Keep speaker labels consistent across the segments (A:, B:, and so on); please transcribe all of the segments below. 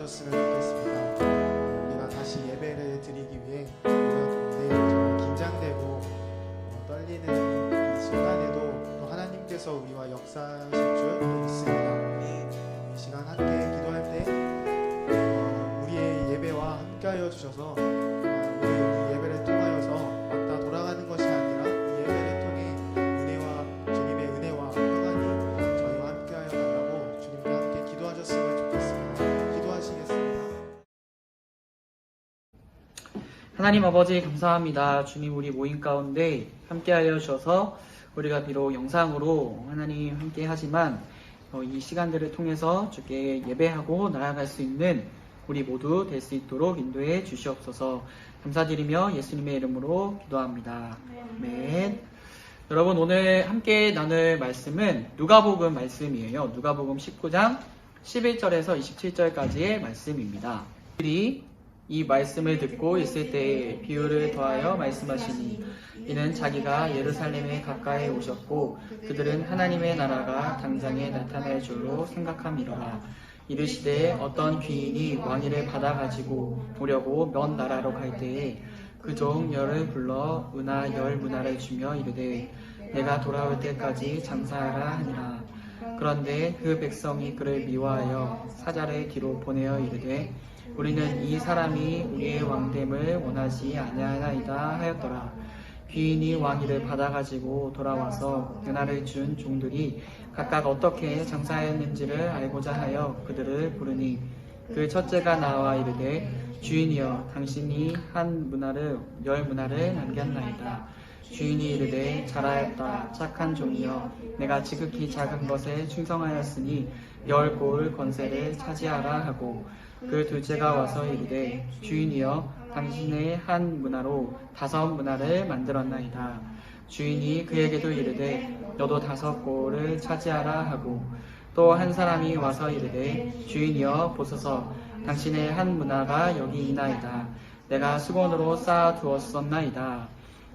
A: 도와줬으면 좋겠습니다. 우리가 다시 예배를 드리기 위해 모였는데 정말 긴장되고 떨리는 이 순간에도 또 하나님께서 우리와 역사하실 줄 믿습니다. 이 시간 함께 기도할 때 우리의 예배와 함께하여 주셔서 우리 예배를 통하여서 왔다 돌아가는 것이 아니라 이 예배를 통해 은혜와 주님의 은혜와 평안이 저희와 함께하여 달라고 주님께 함께 기도하셨으면 좋겠습니다. 기도하시겠습니다.
B: 하나님 아버지 감사합니다. 주님 우리 모임 가운데 함께하여 주셔서 우리가 비록 영상으로 하나님 함께 하지만 이 시간들을 통해서 주께 예배하고 나아갈 수 있는 우리 모두 될 수 있도록 인도해 주시옵소서. 감사드리며 예수님의 이름으로 기도합니다. 아멘. 여러분 오늘 함께 나눌 말씀은 누가복음 말씀이에요. 누가복음 19장 11절에서 27절까지의 말씀입니다. 그들이 이 말씀을 듣고 있을 때에 비유를 더하여 말씀하시니 이는 자기가 예루살렘에 가까이 오셨고 그들은 하나님의 나라가 당장에 나타날 줄로 생각함이로라. 이르시되 어떤 귀인이 왕위를 받아가지고 오려고 먼 나라로 갈 때에 그 종 열을 불러 은하 10문화를 주며 이르되 내가 돌아올 때까지 장사하라 하니라. 그런데 그 백성이 그를 미워하여 사자를 뒤로 보내어 이르되 우리는 이 사람이 우리의 왕됨을 원하지 아니하나이다 하였더라. 귀인이 왕위를 받아가지고 돌아와서 은하를 준 종들이 각각 어떻게 장사하였는지를 알고자 하여 그들을 부르니 그 첫째가 나와 이르되 주인이여 당신이 한 문화를 10문화를 남겼나이다. 주인이 이르되 잘하였다 착한 종이여 내가 지극히 작은 것에 충성하였으니 10고을 권세를 차지하라 하고 그 둘째가 와서 이르되 주인이여 당신의 한 문화로 5문화를 만들었나이다. 주인이 그에게도 이르되 너도 5고을을 차지하라 하고 또 한 사람이 와서 이르되 주인이여 보소서 당신의 한 문화가 여기 있나이다. 내가 수건으로 쌓아 두었었나이다.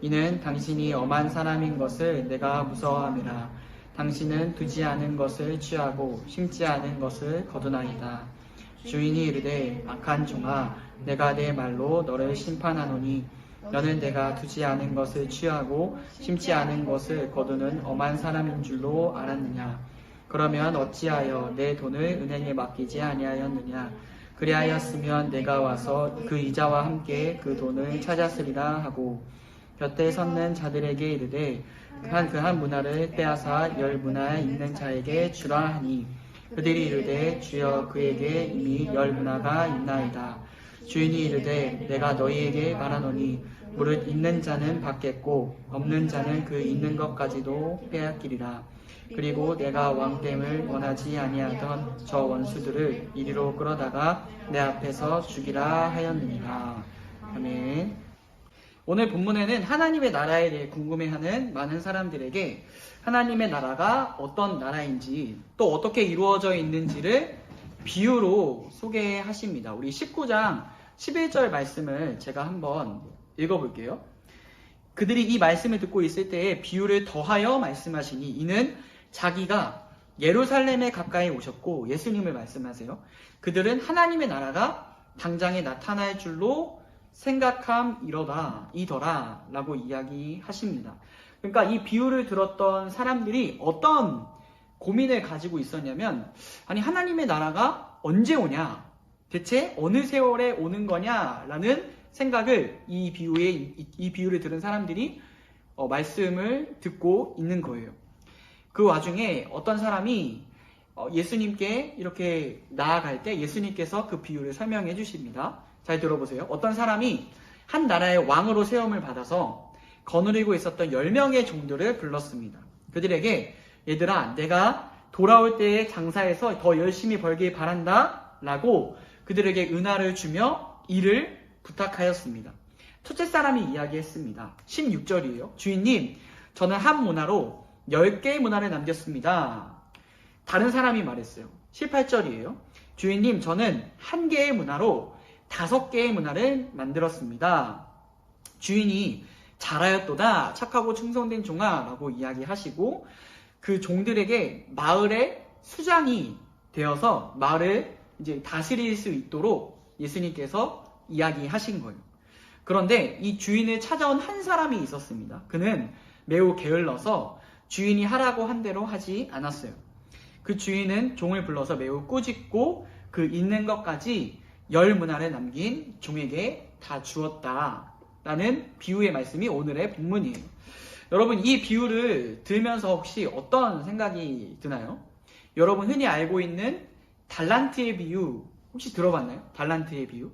B: 이는 당신이 엄한 사람인 것을 내가 무서워함이라. 당신은 두지 않은 것을 취하고 심지 않은 것을 거두나이다. 주인이 이르되 악한 종아 내가 내 말로 너를 심판하노니 너는 내가 두지 않은 것을 취하고 심지 않은 것을 거두는 엄한 사람인 줄로 알았느냐. 그러면 어찌하여 내 돈을 은행에 맡기지 아니하였느냐. 그리하였으면 내가 와서 그 이자와 함께 그 돈을 찾았으리라 하고 곁에 섰는 자들에게 이르되 그 한 문화를 빼앗아 10문화 있는 자에게 주라 하니 그들이 이르되 주여 그에게 이미 10문화가 있나이다. 주인이 이르되 내가 너희에게 말하노니 무릇 있는 자는 받겠고 없는 자는 그 있는 것까지도 빼앗기리라. 그리고 내가 왕됨을 원하지 아니하던 저 원수들을 이리로 끌어다가 내 앞에서 죽이라 하였느니라. 아멘. 오늘 본문에는 하나님의 나라에 대해 궁금해하는 많은 사람들에게 하나님의 나라가 어떤 나라인지 또 어떻게 이루어져 있는지를 비유로 소개하십니다. 우리 19장 11절 말씀을 제가 한번 읽어볼게요. 그들이 이 말씀을 듣고 있을 때에 비유를 더하여 말씀하시니 이는 자기가 예루살렘에 가까이 오셨고 예수님을 말씀하세요. 그들은 하나님의 나라가 당장에 나타날 줄로 생각함이더라 라고 이야기하십니다. 그러니까 이 비유를 들었던 사람들이 어떤 고민을 가지고 있었냐면 아니 하나님의 나라가 언제 오냐? 대체 어느 세월에 오는 거냐? 라는 생각을 이 비유를 들은 사람들이 말씀을 듣고 있는 거예요. 그 와중에 어떤 사람이 예수님께 이렇게 나아갈 때 예수님께서 그 비유를 설명해 주십니다. 잘 들어보세요. 어떤 사람이 한 나라의 왕으로 세움을 받아서 거느리고 있었던 10명의 종들을 불렀습니다. 그들에게 얘들아 내가 돌아올 때에 장사해서 더 열심히 벌길 바란다 라고 그들에게 은하를 주며 일을 부탁하였습니다. 첫째 사람이 이야기했습니다. 16절이에요. 주인님 저는 한 문화로 10개의 문화를 남겼습니다. 다른 사람이 말했어요. 18절이에요. 주인님 저는 1개의 문화로 5개의 문화를 만들었습니다. 주인이 잘하였도다 착하고 충성된 종아 라고 이야기하시고 그 종들에게 마을의 수장이 되어서 마을을 이제 다스릴 수 있도록 예수님께서 이야기하신 거예요. 그런데 이 주인을 찾아온 한 사람이 있었습니다. 그는 매우 게을러서 주인이 하라고 한 대로 하지 않았어요. 그 주인은 종을 불러서 매우 꾸짖고 그 있는 것까지 10문화를 남긴 종에게 다 주었다 라는 비유의 말씀이 오늘의 본문이에요. 여러분, 이 비유를 들으면서 혹시 어떤 생각이 드나요? 여러분 흔히 알고 있는 달란트의 비유 혹시 들어봤나요? 달란트의 비유?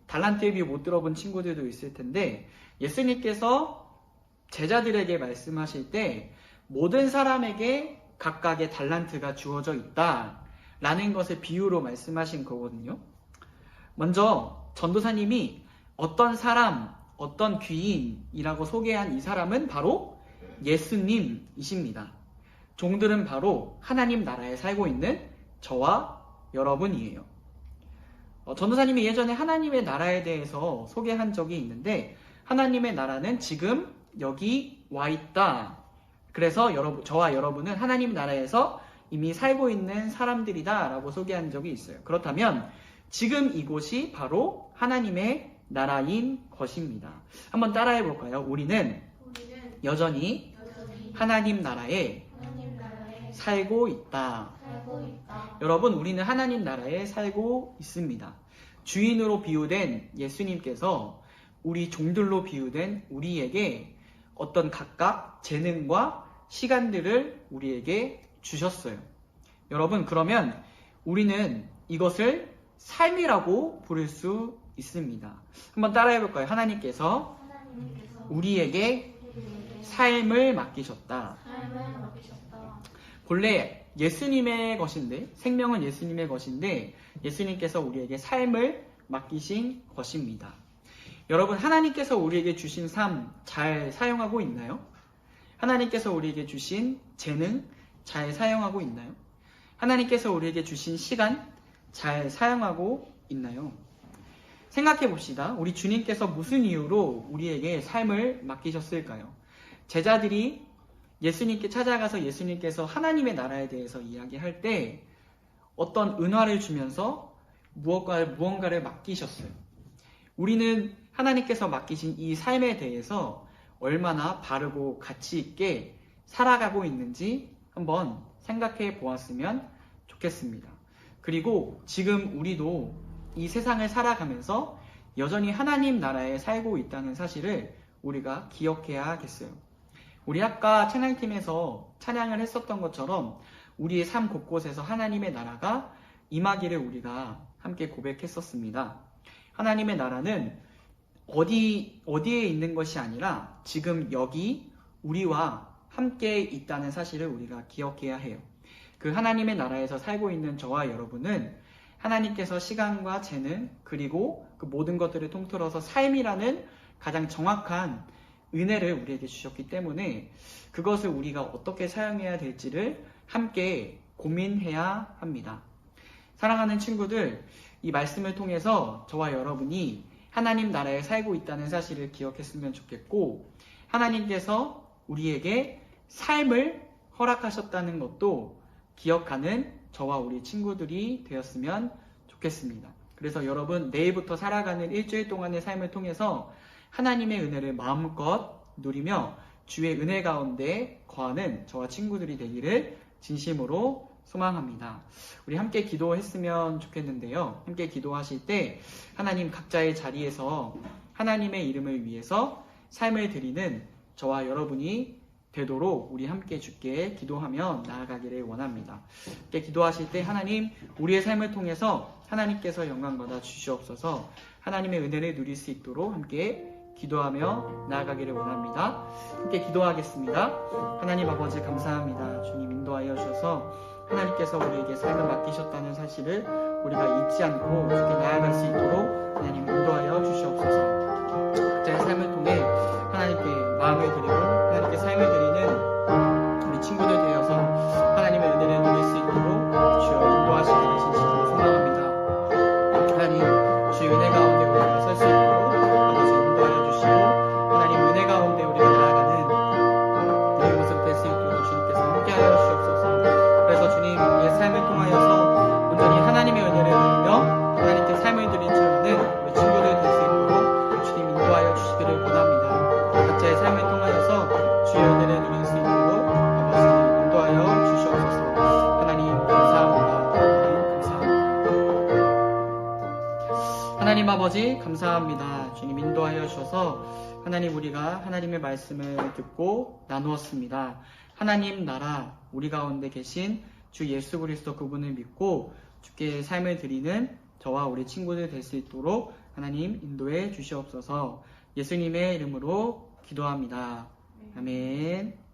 B: 달란트의 비유 못 들어본 친구들도 있을 텐데, 예수님께서 제자들에게 말씀하실 때 모든 사람에게 각각의 달란트가 주어져 있다 라는 것을 비유로 말씀하신 거거든요. 먼저 전도사님이 어떤 사람, 어떤 귀인이라고 소개한 이 사람은 바로 예수님이십니다. 종들은 바로 하나님 나라에 살고 있는 저와 여러분이에요. 전도사님이 예전에 하나님의 나라에 대해서 소개한 적이 있는데, 하나님의 나라는 지금 여기 와 있다. 그래서 저와 여러분은 하나님 나라에서 이미 살고 있는 사람들이다 라고 소개한 적이 있어요. 그렇다면 지금 이곳이 바로 하나님의 나라인 것입니다. 한번 따라해 볼까요? 우리는 여전히 하나님 나라에 살고 있다. 여러분, 우리는 하나님 나라에 살고 있습니다. 주인으로 비유된 예수님께서 우리 종들로 비유된 우리에게 어떤 각각 재능과 시간들을 우리에게 주셨어요. 여러분, 그러면 우리는 이것을 삶이라고 부를 수 있습니다. 한번 따라해 볼까요? 하나님께서 우리에게 삶을 맡기셨다. 본래 예수님의 것인데, 생명은 예수님의 것인데 예수님께서 우리에게 삶을 맡기신 것입니다. 여러분, 하나님께서 우리에게 주신 삶 잘 사용하고 있나요? 하나님께서 우리에게 주신 재능 잘 사용하고 있나요? 하나님께서 우리에게 주신 시간 잘 사용하고 있나요? 생각해 봅시다. 우리 주님께서 무슨 이유로 우리에게 삶을 맡기셨을까요? 제자들이 예수님께 찾아가서 예수님께서 하나님의 나라에 대해서 이야기할 때 어떤 은화를 주면서 무언가를 맡기셨어요. 우리는 하나님께서 맡기신 이 삶에 대해서 얼마나 바르고 가치 있게 살아가고 있는지 한번 생각해 보았으면 좋겠습니다. 그리고 지금 우리도 이 세상을 살아가면서 여전히 하나님 나라에 살고 있다는 사실을 우리가 기억해야겠어요. 우리 아까 찬양팀에서 찬양을 했었던 것처럼 우리의 삶 곳곳에서 하나님의 나라가 임하기를 우리가 함께 고백했었습니다. 하나님의 나라는 어디에 있는 것이 아니라 지금 여기 우리와 함께 있다는 사실을 우리가 기억해야 해요. 그 하나님의 나라에서 살고 있는 저와 여러분은 하나님께서 시간과 재능 그리고 그 모든 것들을 통틀어서 삶이라는 가장 정확한 은혜를 우리에게 주셨기 때문에 그것을 우리가 어떻게 사용해야 될지를 함께 고민해야 합니다. 사랑하는 친구들, 이 말씀을 통해서 저와 여러분이 하나님 나라에 살고 있다는 사실을 기억했으면 좋겠고, 하나님께서 우리에게 삶을 허락하셨다는 것도 기억하는 저와 우리 친구들이 되었으면 좋겠습니다. 그래서 여러분, 내일부터 살아가는 일주일 동안의 삶을 통해서 하나님의 은혜를 마음껏 누리며 주의 은혜 가운데 거하는 저와 친구들이 되기를 진심으로 소망합니다. 우리 함께 기도했으면 좋겠는데요. 함께 기도하실 때 하나님 각자의 자리에서 하나님의 이름을 위해서 삶을 드리는 저와 여러분이 되도록 우리 함께 주께 기도하며 나아가기를 원합니다. 함께 기도하실 때 하나님, 우리의 삶을 통해서 하나님께서 영광 받아 주시옵소서. 하나님의 은혜를 누릴 수 있도록 함께 기도하며 나아가기를 원합니다. 함께 기도하겠습니다. 하나님 아버지 감사합니다. 주님 인도하여 주셔서 하나님께서 우리에게 삶을 맡기셨다는 사실을 우리가 잊지 않고 주께 나아갈 수 있도록 하나님 인도하여 주시옵소서. 각자의 삶을 통해 하나님께 마음을 드리고 하나님께 삶을 드리는 우리 친구들 되어서 하나님의 은혜를 누릴 수 있도록 주여 인도하시기를 진심으로 소망합니다. 하나님, 주의 은혜 가운데 우리가 설 수 있도록 아버지 인도하여 주시고 하나님 은혜 가운데 우리가 나아가는 우리의 모습 될 수 있도록 주님께서 함께하여 주시옵소서. 그래서 주님, 우리의 삶을 통하여서 온전히 하나님의 은혜를 하나님 아버지 감사합니다. 주님 인도하여 주셔서 하나님 우리가 하나님의 말씀을 듣고 나누었습니다. 하나님 나라 우리 가운데 계신 주 예수 그리스도 그분을 믿고 주께 삶을 드리는 저와 우리 친구들 될 수 있도록 하나님 인도해 주시옵소서. 예수님의 이름으로 기도합니다. 아멘.